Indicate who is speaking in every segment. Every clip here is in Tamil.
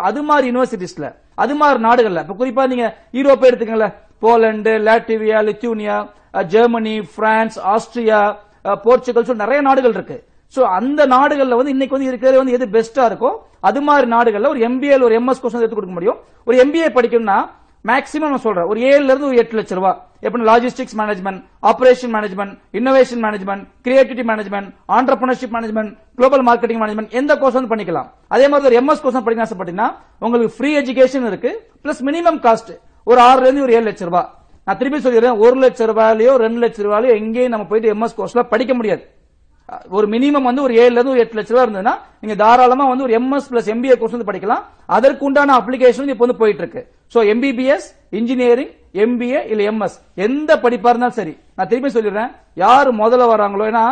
Speaker 1: அது மாதிரி யூனிவர்சிட்டிஸ்ல அது மாதிரி நாடுகள்ல இப்ப குறிப்பா நீங்க யூரோப்பை எடுத்துக்கங்கள, Poland, Latvia, Lithuania, Germany, France, Austria, Portugal, நிறைய நாடுகள் இருக்கு. சோ அந்த நாடுகள்ல இன்னைக்கு இருக்கிறது எது பெஸ்டா இருக்கோ அது மாதிரி நாடுகள்ல ஒரு MBA ஒரு MS கோர்ஸ் எடுத்து கொடுக்க முடியும். ஒரு MBA படிக்கணும்னா மேக்ஸிமம் நான் சொல்றேன் ஒரு 7 ல இருந்து ஒரு 8 லட்சம் ரூபாய். எப்படி logistics management, operation management, innovation management, creativity management, entrepreneurship management, global marketing management எந்த கோர்ஸ் பண்ணிக்கலாம். அதே மாதிரி ஒரு MS கோர்ஸ் படிக்க ஆசைப்பட்டீங்கன்னா உங்களுக்கு ஃப்ரீ எஜுகேஷன் இருக்கு, பிளஸ் மினிமம் காஸ்ட் ஒரு 6 ல இருந்து ஒரு 7 லட்சம் ரூபாய். நான் திருப்பி சொல்லிடுறேன், 1 லட்சம் ரூபாயிலயோ 2 லட்சம் ரூபாயிலயோ எங்கேயும் நம்ம போயிட்டு MS கோர்ஸ்ல படிக்க முடியாது. ஒரு மினிமம் ஒரு 7 ல இருந்து ஒரு 8 லட்சம் ரூபாய் இருந்ததுன்னா நீங்க தாராளமா ஒரு MS பிளஸ் MBA கோர்ஸ் படிக்கலாம். அதற்கு உண்டான அப்ளிகேஷன் இப்ப போயிட்டு இருக்கு. சோ MBBS, இன்ஜினியரிங், MBA இல்ல MS எந்த படிப்பா இருந்தாலும் சரி, நான் திருப்பி சொல்லிடுறேன், யாரு முதல்ல வராங்களோ, ஏன்னா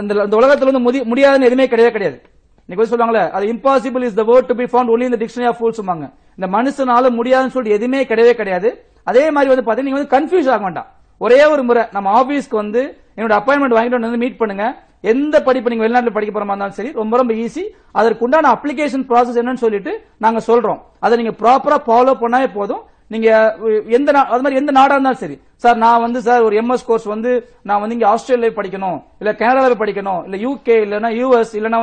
Speaker 1: இந்த உலகத்துல முடியாதுன்னு எதுவுமே கிடையாது. இன்னைக்கு சொல்லுவாங்களே, அது impossible is the word to be found only in the dictionary of fools சொல்லுவாங்க. இந்த மனுஷனால முடியாதுன்னு சொல்லிட்டு எதுவுமே கிடையாது. அதே மாதிரி பாத்தீங்கன்னா நீங்க கன்ஃபியூஸ் ஆக வேண்டாம். ஒரே ஒரு முறை நம்ம ஆபீஸ்க்கு என்னோட அப்பாயின்மெண்ட் வாங்கிட்டு மீட் பண்ணுங்க. எந்த படிப்பு நீங்க வெளிநாட்டில் படிக்க போறமா இருந்தாலும் சரி, ரொம்ப ஈஸி. அதற்கு உண்டான அப்ளிகேஷன் ப்ராசஸ் என்னன்னு சொல்லிட்டு நாங்க சொல்றோம். அதை நீங்க ப்ராப்பரா ஃபாலோ பண்ணாவே போதும். நீங்க எந்த நாடா இருந்தாலும் சரி, சார் நான் சார் ஒரு MS கோர்ஸ் நான் இங்க ஆஸ்திரேலியா படிக்கணும், இல்ல கனடால படிக்கணும், இல்ல UK இல்லனா US இல்லனா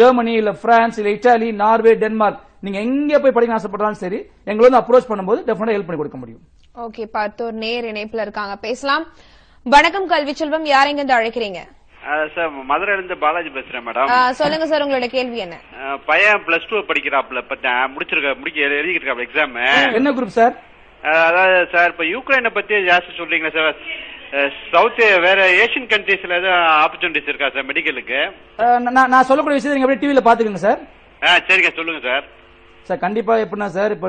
Speaker 1: ஜெர்மனி இல்ல பிரான்ஸ் இல்ல இத்தாலி, நார்வே, டென்மார்க், நீங்க எங்க போய் படிக்க ஆசைப்பட்டாலும் சரி எங்களை அப்ரோச் பண்ணும்போது டெஃபினட்டா ஹெல்ப் பண்ணி கொடுக்க முடியும்.
Speaker 2: ஓகே, பார்த்தோர் நேர் இணைப்புல இருக்காங்க, பேசலாம். வணக்கம் கல்வி செல்வம், யார் எங்க இருந்து அழைக்கிறீங்க?
Speaker 3: சார் மதுரையில இருந்து பாலாஜி பேசுறேன் மேடம்.
Speaker 2: சொல்லுங்க சார், உங்களோட கேள்வி என்ன?
Speaker 3: பையன் +2 படிக்கிறாப்ல, எழுதிக்கிட்டு எக்ஸாம்.
Speaker 1: என்ன குரூப் சார்?
Speaker 3: அதாவது சார் இப்ப யுக்ரைனை பத்தி ஜாஸ்தி சொல்றீங்களா சார்? சவுத் வேற ஏசியன் கண்ட்ரீஸ்ல ஏதாவது ஆப்பர்ச்சுனிட்டிஸ் இருக்கா சார் மெடிக்கலுக்கு?
Speaker 1: நான் சொல்லக்கூடிய விஷயத்தை நீங்க டிவில பாத்துக்கோங்க சார்.
Speaker 3: சரிங்க, சொல்லுங்க சார்.
Speaker 1: சார் கண்டிப்பா எப்படின்னா சார் இப்ப